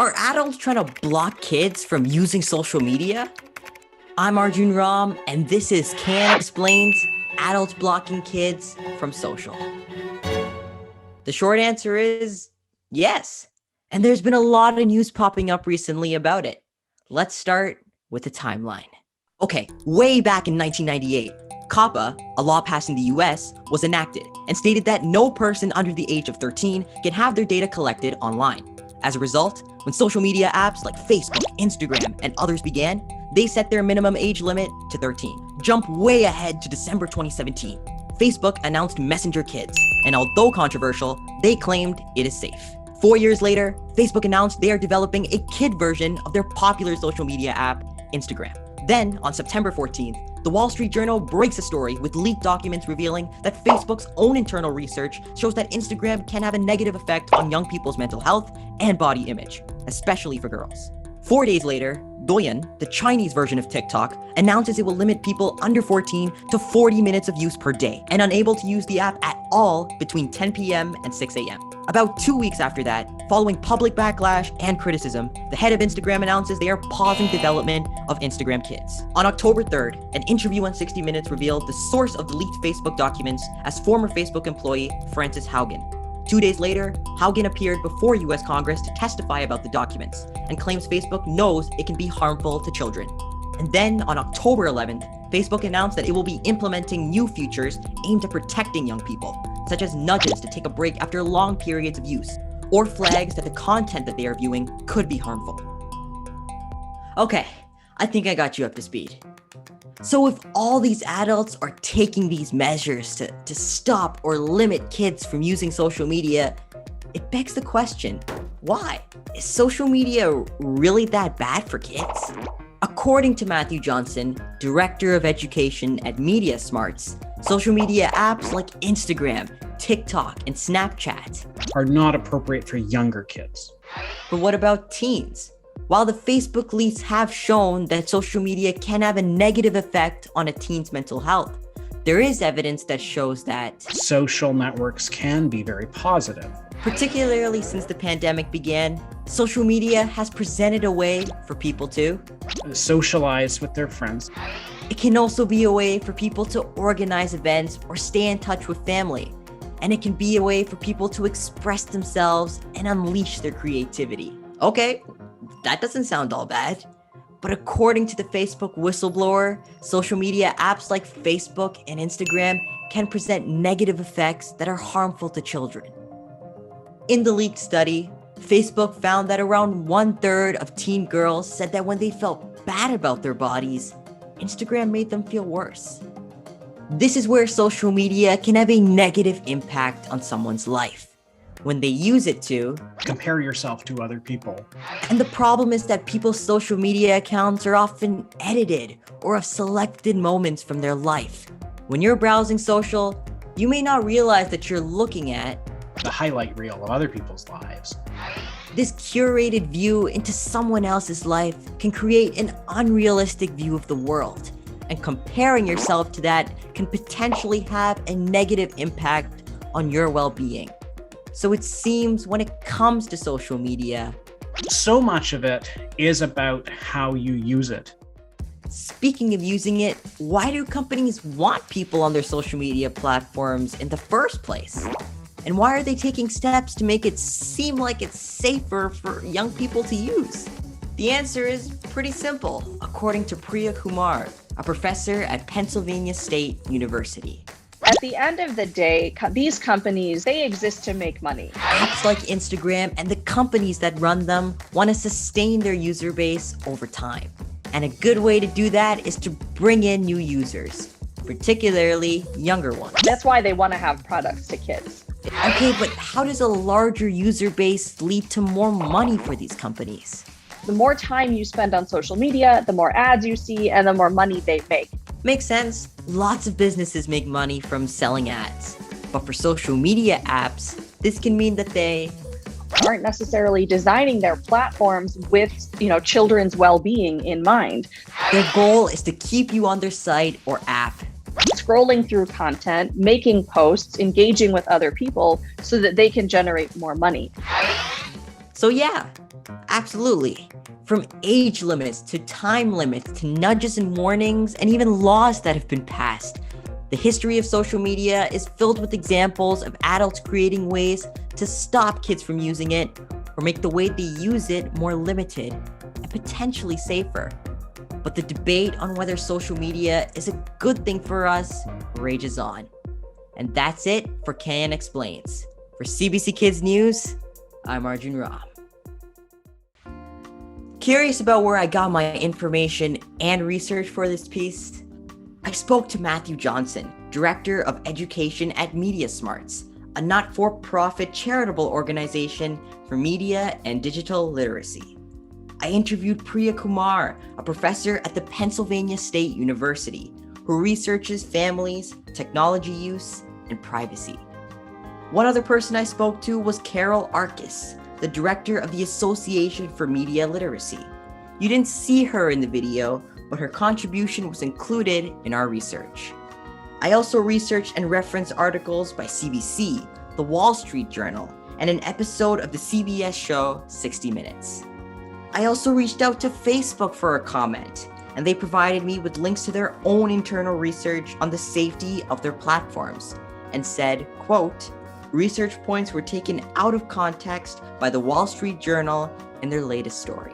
Are adults trying to block kids from using social media? I'm Arjun Ram, and this is Can Explains Adults Blocking Kids from Social. The short answer is yes. And there's been a lot of news popping up recently about it. Let's start with the timeline. Okay, way back in 1998, COPPA, a law passed in the US, was enacted and stated that no person under the age of 13 can have their data collected online. As a result, when social media apps like Facebook, Instagram, and others began, they set their minimum age limit to 13. Jump way ahead to December 2017. Facebook announced Messenger Kids, and although controversial, they claimed it is safe. 4 years later, Facebook announced they are developing a kid version of their popular social media app, Instagram. Then, on September 14th, the Wall Street Journal breaks a story with leaked documents revealing that Facebook's own internal research shows that Instagram can have a negative effect on young people's mental health and body image, especially for girls. 4 days later, Douyin, the Chinese version of TikTok, announces it will limit people under 14 to 40 minutes of use per day and unable to use the app at all between 10 p.m. and 6 a.m. About 2 weeks after that, following public backlash and criticism, the head of Instagram announces they are pausing development of Instagram Kids. On October 3rd, an interview on 60 Minutes revealed the source of the leaked Facebook documents as former Facebook employee Frances Haugen. 2 days later, Haugen appeared before US Congress to testify about the documents and claims Facebook knows it can be harmful to children. And then on October 11th, Facebook announced that it will be implementing new features aimed at protecting young people, such as nudges to take a break after long periods of use, or flags that the content that they are viewing could be harmful. Okay, I think I got you up to speed. So if all these adults are taking these measures to stop or limit kids from using social media, it begs the question, why? Is social media really that bad for kids? According to Matthew Johnson, Director of Education at Media Smarts, social media apps like Instagram, TikTok, and Snapchat are not appropriate for younger kids. But what about teens? While the Facebook leaks have shown that social media can have a negative effect on a teen's mental health, there is evidence that shows that social networks can be very positive. Particularly since the pandemic began, social media has presented a way for people to socialize with their friends. It can also be a way for people to organize events or stay in touch with family. And it can be a way for people to express themselves and unleash their creativity. Okay, that doesn't sound all bad. But according to the Facebook whistleblower, social media apps like Facebook and Instagram can present negative effects that are harmful to children. In the leaked study, Facebook found that around 1/3 of teen girls said that when they felt bad about their bodies, Instagram made them feel worse. This is where social media can have a negative impact on someone's life when they use it to compare yourself to other people. And the problem is that people's social media accounts are often edited or of selected moments from their life. When you're browsing social, you may not realize that you're looking at the highlight reel of other people's lives. This curated view into someone else's life can create an unrealistic view of the world, and comparing yourself to that can potentially have a negative impact on your well-being. So it seems when it comes to social media, so much of it is about how you use it. Speaking of using it, why do companies want people on their social media platforms in the first place? And why are they taking steps to make it seem like it's safer for young people to use? The answer is pretty simple, according to Priya Kumar, a professor at Pennsylvania State University. At the end of the day, these companies, they exist to make money. Apps like Instagram and the companies that run them want to sustain their user base over time. And a good way to do that is to bring in new users, particularly younger ones. That's why they want to have products to kids. Okay, but how does a larger user base lead to more money for these companies? The more time you spend on social media, the more ads you see, and the more money they make. Makes sense. Lots of businesses make money from selling ads. But for social media apps, this can mean that they aren't necessarily designing their platforms with, children's well-being in mind. Their goal is to keep you on their site or app scrolling through content, making posts, engaging with other people so that they can generate more money. So yeah, Absolutely. From age limits to time limits to nudges and warnings and even laws that have been passed, the history of social media is filled with examples of adults creating ways to stop kids from using it or make the way they use it more limited and potentially safer. But the debate on whether social media is a good thing for us rages on. And that's it for KN Explains. For CBC Kids News, I'm Arjun Ram. Curious about where I got my information and research for this piece? I spoke to Matthew Johnson, Director of Education at Media Smarts, a not-for-profit charitable organization for media and digital literacy. I interviewed Priya Kumar, a professor at the Pennsylvania State University, who researches families, technology use, and privacy. One other person I spoke to was Carol Arcus, the director of the Association for Media Literacy. You didn't see her in the video, but her contribution was included in our research. I also researched and referenced articles by CBC, The Wall Street Journal, and an episode of the CBS show 60 Minutes. I also reached out to Facebook for a comment, and they provided me with links to their own internal research on the safety of their platforms, and said, quote, research points were taken out of context by the Wall Street Journal in their latest story.